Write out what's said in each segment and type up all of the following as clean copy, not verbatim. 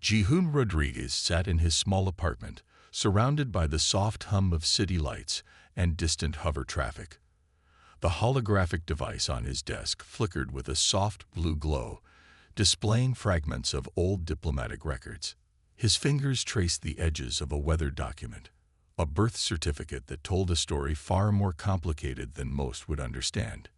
Jihoon Rodriguez sat in his small apartment, surrounded by the soft hum of city lights and distant hover traffic. The holographic device on his desk flickered with a soft blue glow, displaying fragments of old diplomatic records. His fingers traced the edges of a weathered document, a birth certificate that told a story far more complicated than most would understand.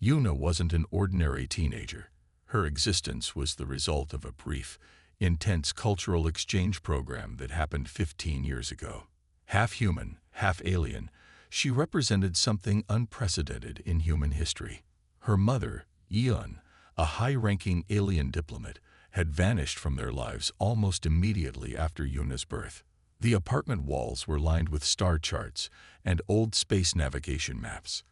Yuna wasn't an ordinary teenager. Her existence was the result of a brief, intense cultural exchange program that happened 15 years ago. Half human, half alien, she represented something unprecedented in human history. Her mother, Yeon, a high-ranking alien diplomat, had vanished from their lives almost immediately after Yuna's birth. The apartment walls were lined with star charts and old space navigation maps.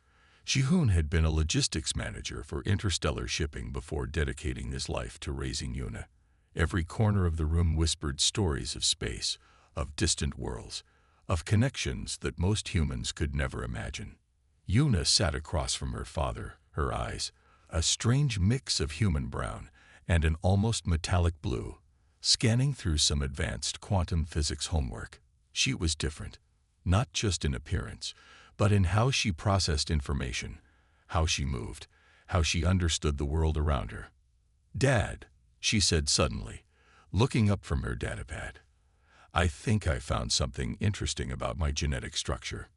Jihoon had been a logistics manager for interstellar shipping before dedicating his life to raising Yuna. Every corner of the room whispered stories of space, of distant worlds, of connections that most humans could never imagine. Yuna sat across from her father, her eyes, a strange mix of human brown and an almost metallic blue, scanning through some advanced quantum physics homework. She was different, not just in appearance, but in how she processed information, how she moved, how she understood the world around her. "Dad," she said suddenly, looking up from her datapad, "I think I found something interesting about my genetic structure."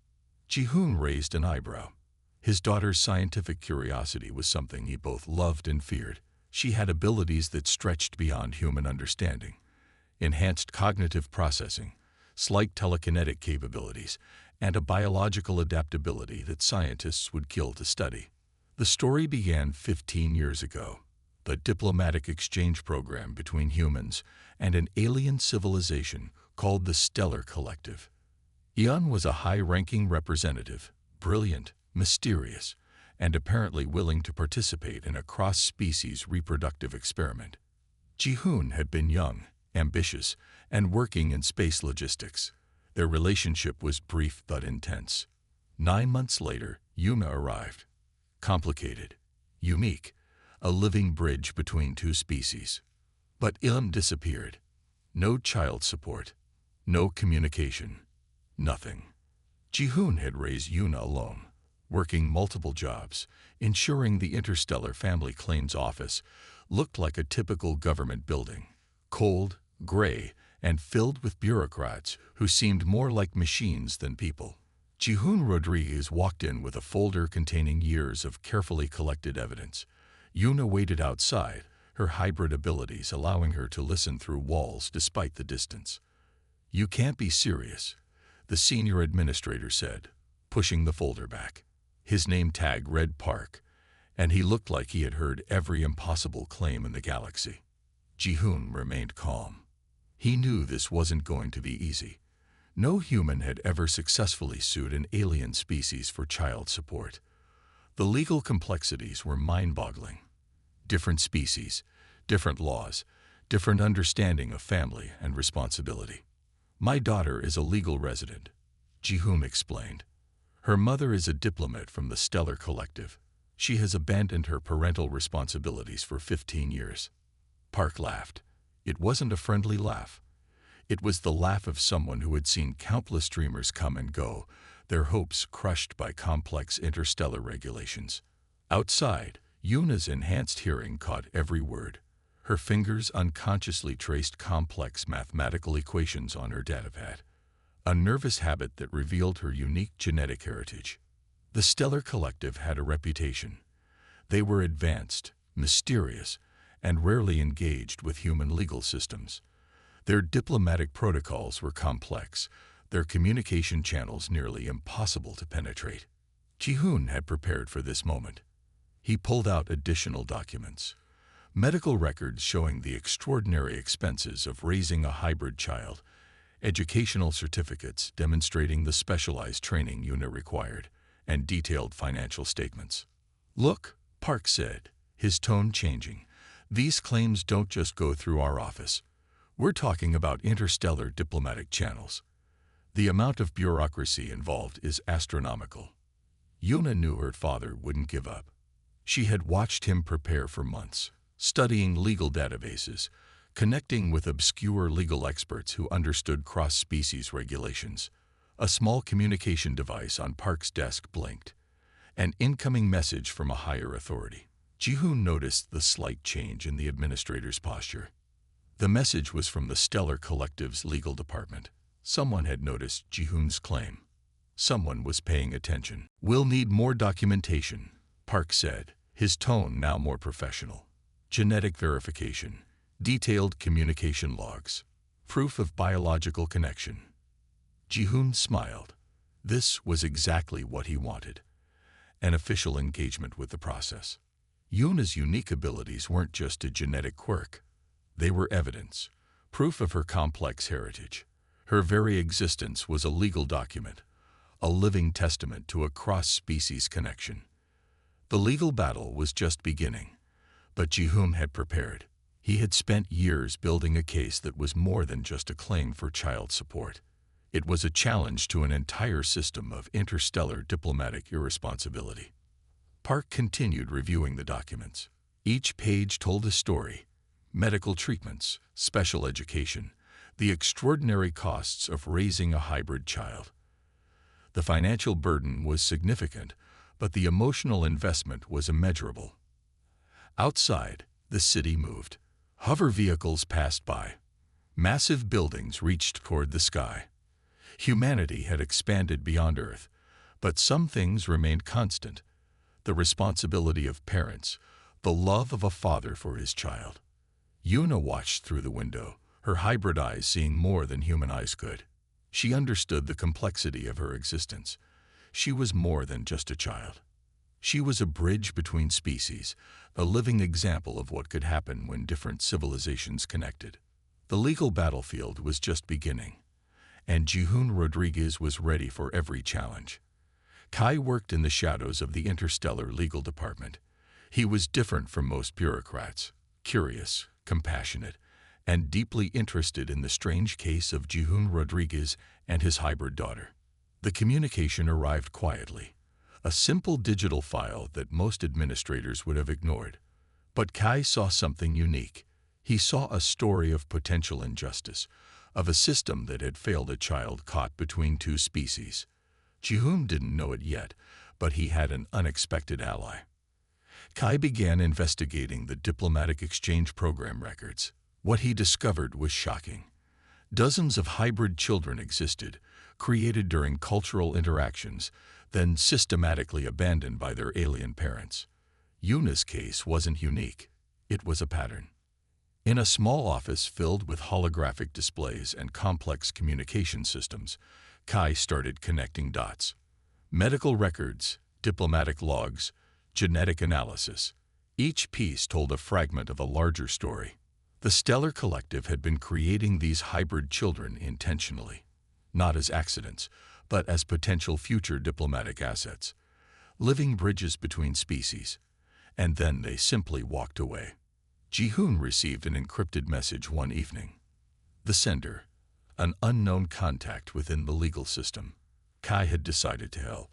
Jihoon raised an eyebrow. His daughter's scientific curiosity was something he both loved and feared. She had abilities that stretched beyond human understanding: enhanced cognitive processing, slight telekinetic capabilities, and a biological adaptability that scientists would kill to study. The story began 15 years ago. The diplomatic exchange program between humans and an alien civilization called the Stellar Collective. Yeon was a high-ranking representative, brilliant, mysterious, and apparently willing to participate in a cross-species reproductive experiment. Jihoon had been young, ambitious, and working in space logistics. Their relationship was brief but intense. 9 months later, Yuna arrived. Complicated, unique, a living bridge between two species. But Yeon disappeared. No child support, no communication, nothing. Jihoon had raised Yuna alone, working multiple jobs, ensuring the Interstellar Family Claims Office looked like a typical government building, cold, gray, and filled with bureaucrats who seemed more like machines than people. Jihoon Rodriguez walked in with a folder containing years of carefully collected evidence. Yuna waited outside, her hybrid abilities allowing her to listen through walls despite the distance. "You can't be serious," the senior administrator said, pushing the folder back. His name tag read Park, and he looked like he had heard every impossible claim in the galaxy. Jihoon remained calm. He knew this wasn't going to be easy. No human had ever successfully sued an alien species for child support. The legal complexities were mind-boggling. Different species, different laws, different understanding of family and responsibility. "My daughter is a legal resident," Jihoon explained. "Her mother is a diplomat from the Stellar Collective. She has abandoned her parental responsibilities for 15 years. Park laughed. It wasn't a friendly laugh. It was the laugh of someone who had seen countless dreamers come and go, their hopes crushed by complex interstellar regulations. Outside, Yuna's enhanced hearing caught every word. Her fingers unconsciously traced complex mathematical equations on her datapad, a nervous habit that revealed her unique genetic heritage. The Stellar Collective had a reputation. They were advanced, mysterious, and rarely engaged with human legal systems. Their diplomatic protocols were complex, their communication channels nearly impossible to penetrate. Jihoon had prepared for this moment. He pulled out additional documents, medical records showing the extraordinary expenses of raising a hybrid child, educational certificates demonstrating the specialized training Yuna required, and detailed financial statements. "Look," Park said, his tone changing, "these claims don't just go through our office. We're talking about interstellar diplomatic channels. The amount of bureaucracy involved is astronomical." Yuna knew her father wouldn't give up. She had watched him prepare for months, studying legal databases, connecting with obscure legal experts who understood cross-species regulations. A small communication device on Park's desk blinked. An incoming message from a higher authority. Ji-hoon noticed the slight change in the administrator's posture. The message was from the Stellar Collective's legal department. Someone had noticed Ji-hoon's claim. Someone was paying attention. "We'll need more documentation," Park said, his tone now more professional. "Genetic verification, detailed communication logs, proof of biological connection." Ji-hoon smiled. This was exactly what he wanted. An official engagement with the process. Yuna's unique abilities weren't just a genetic quirk. They were evidence, proof of her complex heritage. Her very existence was a legal document, a living testament to a cross-species connection. The legal battle was just beginning, but Ji-hoon had prepared. He had spent years building a case that was more than just a claim for child support. It was a challenge to an entire system of interstellar diplomatic irresponsibility. Park continued reviewing the documents. Each page told a story: medical treatments, special education, the extraordinary costs of raising a hybrid child. The financial burden was significant, but the emotional investment was immeasurable. Outside, the city moved. Hover vehicles passed by. Massive buildings reached toward the sky. Humanity had expanded beyond Earth, but some things remained constant: the responsibility of parents, the love of a father for his child. Yuna watched through the window, her hybrid eyes seeing more than human eyes could. She understood the complexity of her existence. She was more than just a child. She was a bridge between species, a living example of what could happen when different civilizations connected. The legal battlefield was just beginning, and Ji-hoon Rodriguez was ready for every challenge. Kai worked in the shadows of the interstellar legal department. He was different from most bureaucrats, curious, compassionate, and deeply interested in the strange case of Ji-hoon Rodriguez and his hybrid daughter. The communication arrived quietly, a simple digital file that most administrators would have ignored. But Kai saw something unique. He saw a story of potential injustice, of a system that had failed a child caught between two species. Ji-hoon didn't know it yet, but he had an unexpected ally. Kai began investigating the diplomatic exchange program records. What he discovered was shocking. Dozens of hybrid children existed, created during cultural interactions, then systematically abandoned by their alien parents. Yuna's case wasn't unique. It was a pattern. In a small office filled with holographic displays and complex communication systems, Kai started connecting dots. Medical records, diplomatic logs, genetic analysis. Each piece told a fragment of a larger story. The Stellar Collective had been creating these hybrid children intentionally, not as accidents, but as potential future diplomatic assets, living bridges between species. And then they simply walked away. Ji-hoon received an encrypted message one evening. The sender, an unknown contact within the legal system. Kai had decided to help.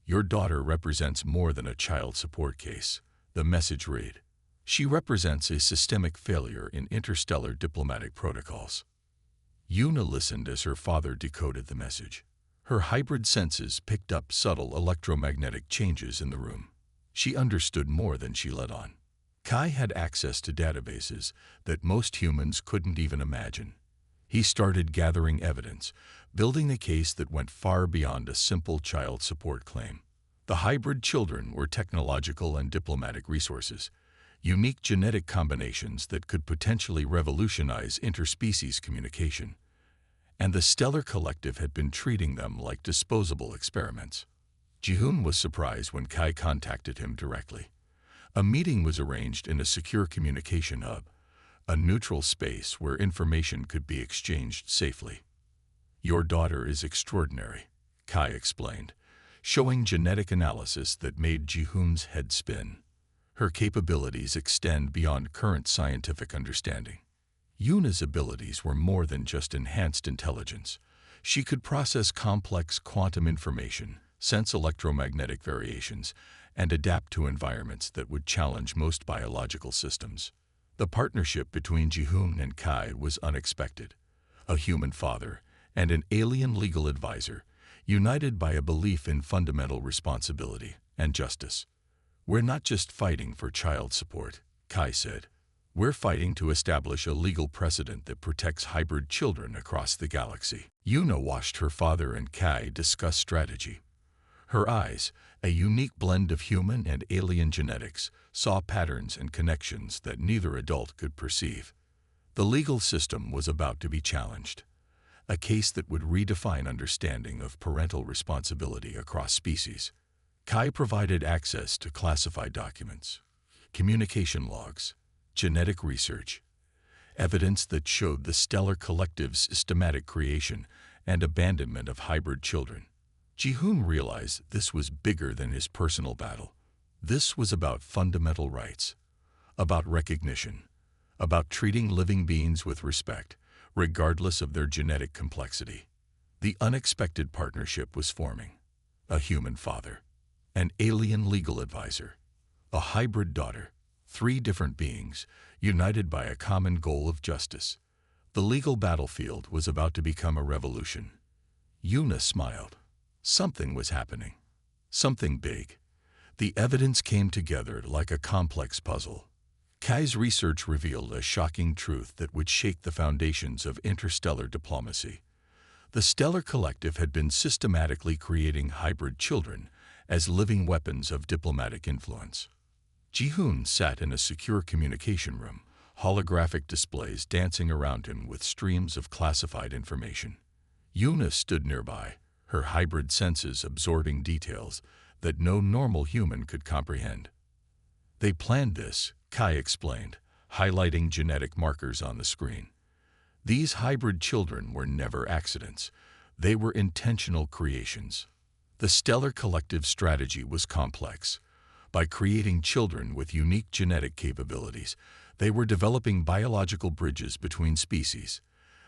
"Your daughter represents more than a child support case," the message read. "She represents a systemic failure in interstellar diplomatic protocols." Yuna listened as her father decoded the message. Her hybrid senses picked up subtle electromagnetic changes in the room. She understood more than she let on. Kai had access to databases that most humans couldn't even imagine. He started gathering evidence, building a case that went far beyond a simple child support claim. The hybrid children were technological and diplomatic resources, unique genetic combinations that could potentially revolutionize interspecies communication. And the Stellar Collective had been treating them like disposable experiments. Ji-hoon was surprised when Kai contacted him directly. A meeting was arranged in a secure communication hub, a neutral space where information could be exchanged safely. "Your daughter is extraordinary," Kai explained, showing genetic analysis that made Ji-hoon's head spin. "Her capabilities extend beyond current scientific understanding." Yuna's abilities were more than just enhanced intelligence. She could process complex quantum information, sense electromagnetic variations, and adapt to environments that would challenge most biological systems. The partnership between Ji-hoon and Kai was unexpected. A human father and an alien legal advisor, united by a belief in fundamental responsibility and justice. "We're not just fighting for child support," Kai said. "We're fighting to establish a legal precedent that protects hybrid children across the galaxy." Yuna watched her father and Kai discuss strategy. Her eyes, a unique blend of human and alien genetics, saw patterns and connections that neither adult could perceive. The legal system was about to be challenged, a case that would redefine understanding of parental responsibility across species. Kai provided access to classified documents, communication logs, genetic research, evidence that showed the Stellar Collective's systematic creation and abandonment of hybrid children. Ji-hoon realized this was bigger than his personal battle. This was about fundamental rights, about recognition, about treating living beings with respect, regardless of their genetic complexity. The unexpected partnership was forming. A human father, an alien legal advisor, a hybrid daughter, 3 different beings, united by a common goal of justice. The legal battlefield was about to become a revolution. Yuna smiled. Something was happening. Something big. The evidence came together like a complex puzzle. Kai's research revealed a shocking truth that would shake the foundations of interstellar diplomacy. The Stellar Collective had been systematically creating hybrid children as living weapons of diplomatic influence. Ji-hoon sat in a secure communication room, holographic displays dancing around him with streams of classified information. Yuna stood nearby, her hybrid senses absorbing details that no normal human could comprehend. "They planned this," Kai explained, highlighting genetic markers on the screen. "These hybrid children were never accidents. They were intentional creations." The Stellar Collective strategy was complex. By creating children with unique genetic capabilities, they were developing biological bridges between species.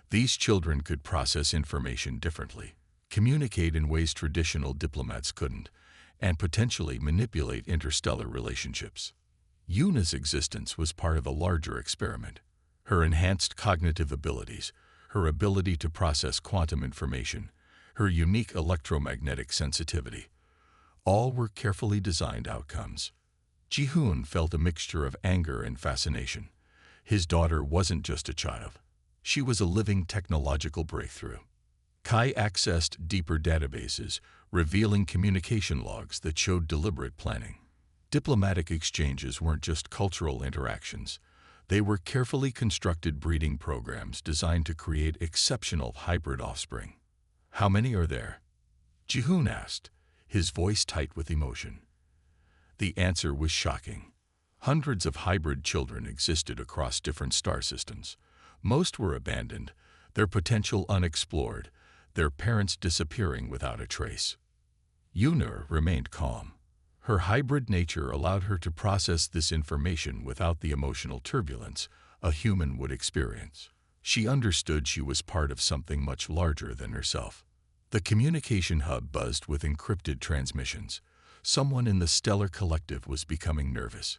These children could process information differently, communicate in ways traditional diplomats couldn't, and potentially manipulate interstellar relationships. Yuna's existence was part of a larger experiment. Her enhanced cognitive abilities, her ability to process quantum information, her unique electromagnetic sensitivity, all were carefully designed outcomes. Ji-hoon felt a mixture of anger and fascination. His daughter wasn't just a child. She was a living technological breakthrough. Kai accessed deeper databases, revealing communication logs that showed deliberate planning. Diplomatic exchanges weren't just cultural interactions. They were carefully constructed breeding programs designed to create exceptional hybrid offspring. "How many are there?" Ji-hoon asked, his voice tight with emotion. The answer was shocking. Hundreds of hybrid children existed across different star systems. Most were abandoned, their potential unexplored, their parents disappearing without a trace. Yuna remained calm. Her hybrid nature allowed her to process this information without the emotional turbulence a human would experience. She understood she was part of something much larger than herself. The communication hub buzzed with encrypted transmissions. Someone in the Stellar Collective was becoming nervous.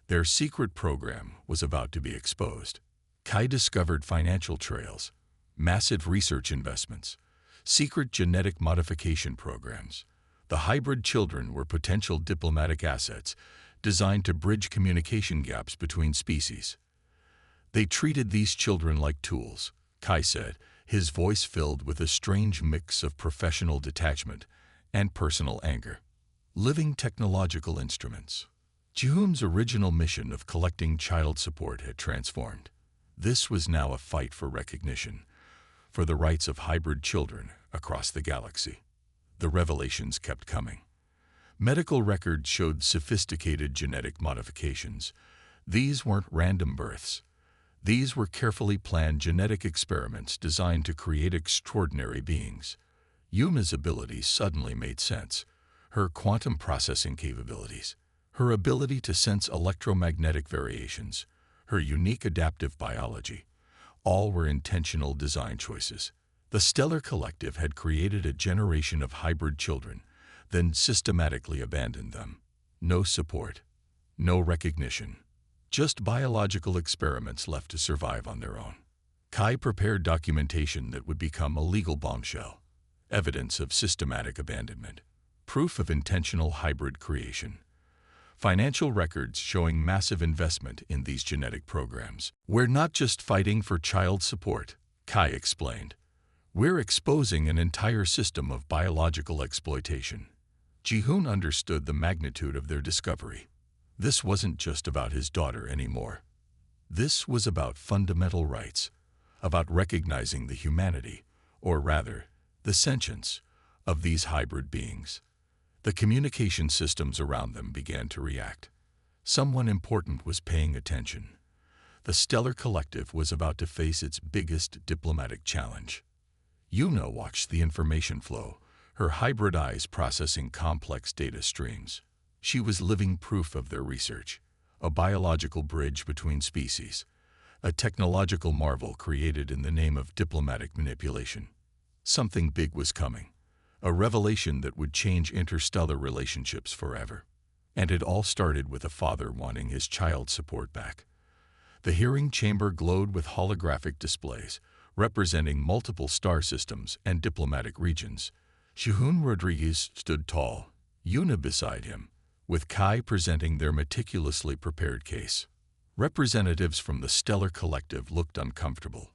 Their secret program was about to be exposed. Kai discovered financial trails, massive research investments, secret genetic modification programs. The hybrid children were potential diplomatic assets designed to bridge communication gaps between species. "They treated these children like tools," Kai said, his voice filled with a strange mix of professional detachment and personal anger. "Living technological instruments." Ji-hoon's original mission of collecting child support had transformed. This was now a fight for recognition, for the rights of hybrid children across the galaxy. The revelations kept coming. Medical records showed sophisticated genetic modifications. These weren't random births. These were carefully planned genetic experiments designed to create extraordinary beings. Yuna's abilities suddenly made sense. Her quantum processing capabilities, her ability to sense electromagnetic variations, her unique adaptive biology, all were intentional design choices. The Stellar Collective had created a generation of hybrid children, then systematically abandoned them. No support, no recognition, just biological experiments left to survive on their own. Kai prepared documentation that would become a legal bombshell, evidence of systematic abandonment, proof of intentional hybrid creation, financial records showing massive investment in these genetic programs. We're not just fighting for child support, Kai explained. We're exposing an entire system of biological exploitation. Ji-hoon understood the magnitude of their discovery. This wasn't just about his daughter anymore. This was about fundamental rights, about recognizing the humanity, or rather, the sentience, of these hybrid beings. The communication systems around them began to react. Someone important was paying attention. The Stellar Collective was about to face its biggest diplomatic challenge. Yuna watched the information flow, her hybrid eyes processing complex data streams. She was living proof of their research, a biological bridge between species, a technological marvel created in the name of diplomatic manipulation. Something big was coming, a revelation that would change interstellar relationships forever. And it all started with a father wanting his child support back. The hearing chamber glowed with holographic displays, representing multiple star systems and diplomatic regions. Ji-hoon Rodriguez stood tall, Yuna beside him, with Kai presenting their meticulously prepared case. Representatives from the Stellar Collective looked uncomfortable.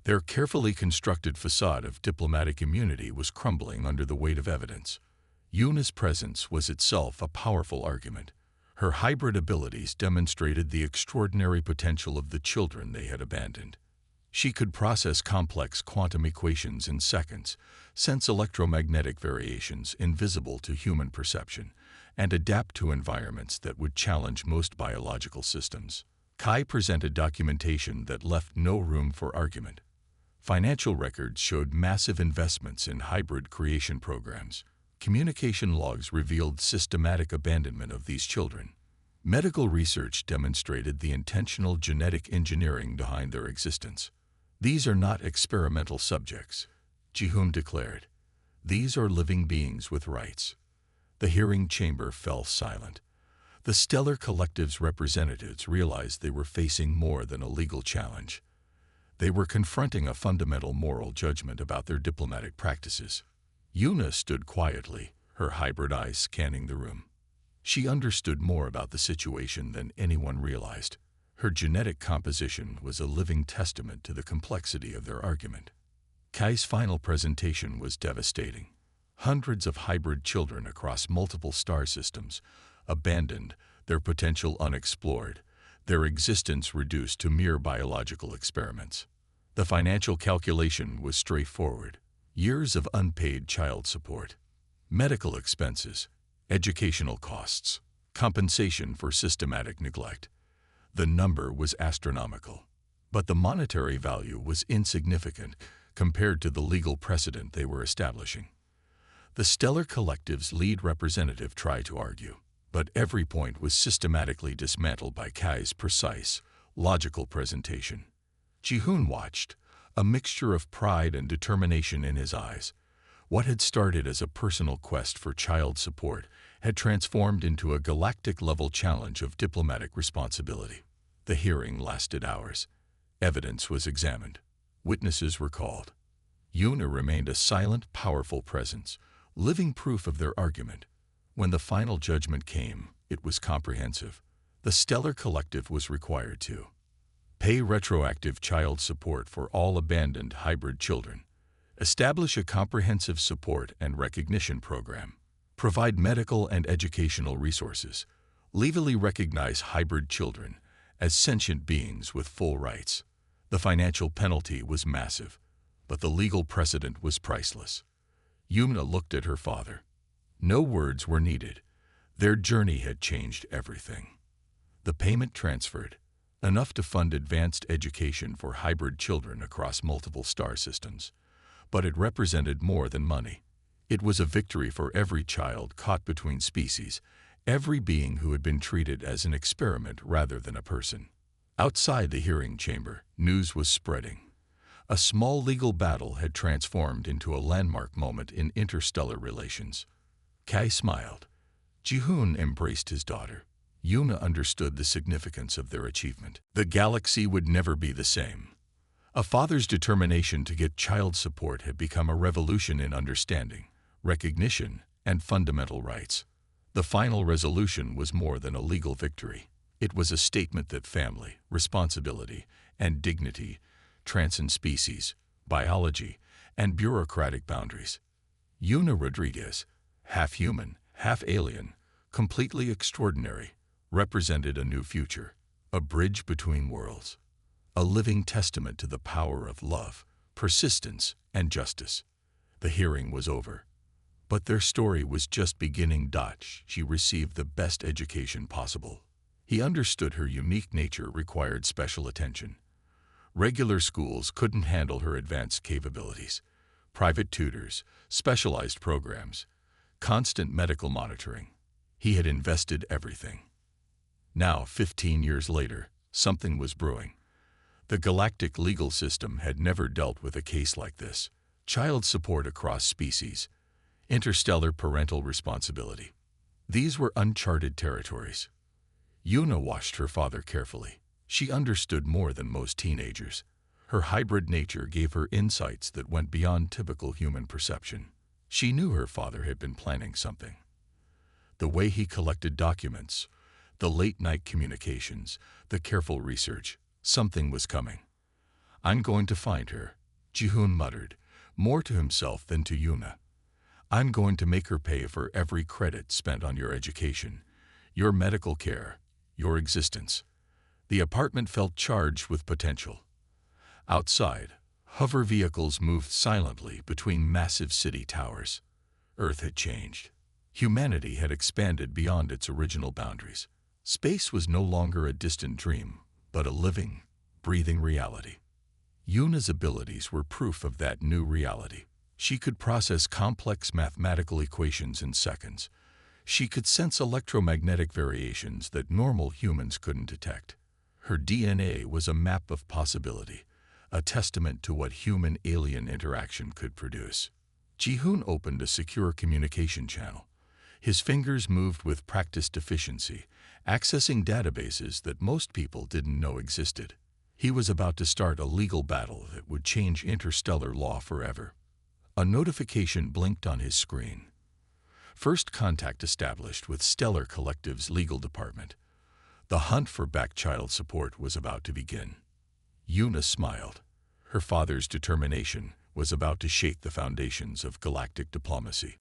Their carefully constructed facade of diplomatic immunity was crumbling under the weight of evidence. Yuna's presence was itself a powerful argument. Her hybrid abilities demonstrated the extraordinary potential of the children they had abandoned. She could process complex quantum equations in seconds, sense electromagnetic variations invisible to human perception, and adapt to environments that would challenge most biological systems. Kai presented documentation that left no room for argument. Financial records showed massive investments in hybrid creation programs. Communication logs revealed systematic abandonment of these children. Medical research demonstrated the intentional genetic engineering behind their existence. These are not experimental subjects, Ji-hoon declared. These are living beings with rights. The hearing chamber fell silent. The Stellar Collective's representatives realized they were facing more than a legal challenge. They were confronting a fundamental moral judgment about their diplomatic practices. Yuna stood quietly, her hybrid eyes scanning the room. She understood more about the situation than anyone realized. Her genetic composition was a living testament to the complexity of their argument. Kai's final presentation was devastating. Hundreds of hybrid children across multiple star systems, abandoned, their potential unexplored, their existence reduced to mere biological experiments. The financial calculation was straightforward. Years of unpaid child support, medical expenses, educational costs, compensation for systematic neglect. The number was astronomical, but the monetary value was insignificant compared to the legal precedent they were establishing. The Stellar Collective's lead representative tried to argue, but every point was systematically dismantled by Kai's precise, logical presentation. Ji-hoon watched, a mixture of pride and determination in his eyes. What had started as a personal quest for child support had transformed into a galactic-level challenge of diplomatic responsibility. The hearing lasted hours. Evidence was examined. Witnesses were called. Yuna remained a silent, powerful presence, living proof of their argument. When the final judgment came, it was comprehensive. The Stellar Collective was required to pay retroactive child support for all abandoned hybrid children, establish a comprehensive support and recognition program, provide medical and educational resources, legally recognize hybrid children as sentient beings with full rights. The financial penalty was massive, but the legal precedent was priceless. Yuna looked at her father. No words were needed. Their journey had changed everything. The payment transferred, enough to fund advanced education for hybrid children across multiple star systems. But it represented more than money. It was a victory for every child caught between species, every being who had been treated as an experiment rather than a person. Outside the hearing chamber, news was spreading. A small legal battle had transformed into a landmark moment in interstellar relations. Kai smiled. Ji-hoon embraced his daughter. Yuna understood the significance of their achievement. The galaxy would never be the same. A father's determination to get child support had become a revolution in understanding, recognition, and fundamental rights. The final resolution was more than a legal victory. It was a statement that family, responsibility, and dignity transcend species, biology, and bureaucratic boundaries. Yuna Rodriguez, half human, half alien, completely extraordinary, represented a new future, a bridge between worlds, a living testament to the power of love, persistence, and justice. The hearing was over, but their story was just beginning. She received the best education possible. He understood her unique nature required special attention. Regular schools couldn't handle her advanced capabilities. Private tutors, specialized programs, constant medical monitoring. He had invested everything. Now, 15 years later, something was brewing. The galactic legal system had never dealt with a case like this. Child support across species, interstellar parental responsibility. These were uncharted territories. Yuna watched her father carefully. She understood more than most teenagers. Her hybrid nature gave her insights that went beyond typical human perception. She knew her father had been planning something. The way he collected documents, the late-night communications, the careful research, something was coming. "I'm going to find her," Ji-hoon muttered, more to himself than to Yuna. "I'm going to make her pay for every credit spent on your education, your medical care, your existence." The apartment felt charged with potential. Outside, hover vehicles moved silently between massive city towers. Earth had changed. Humanity had expanded beyond its original boundaries. Space was no longer a distant dream, but a living, breathing reality. Yuna's abilities were proof of that new reality. She could process complex mathematical equations in seconds. She could sense electromagnetic variations that normal humans couldn't detect. Her DNA was a map of possibility, a testament to what human-alien interaction could produce. Ji-hoon opened a secure communication channel. His fingers moved with practiced efficiency, accessing databases that most people didn't know existed. He was about to start a legal battle that would change interstellar law forever. A notification blinked on his screen. First contact established with Stellar Collective's legal department. The hunt for back child support was about to begin. Yuna smiled. Her father's determination was about to shake the foundations of galactic diplomacy.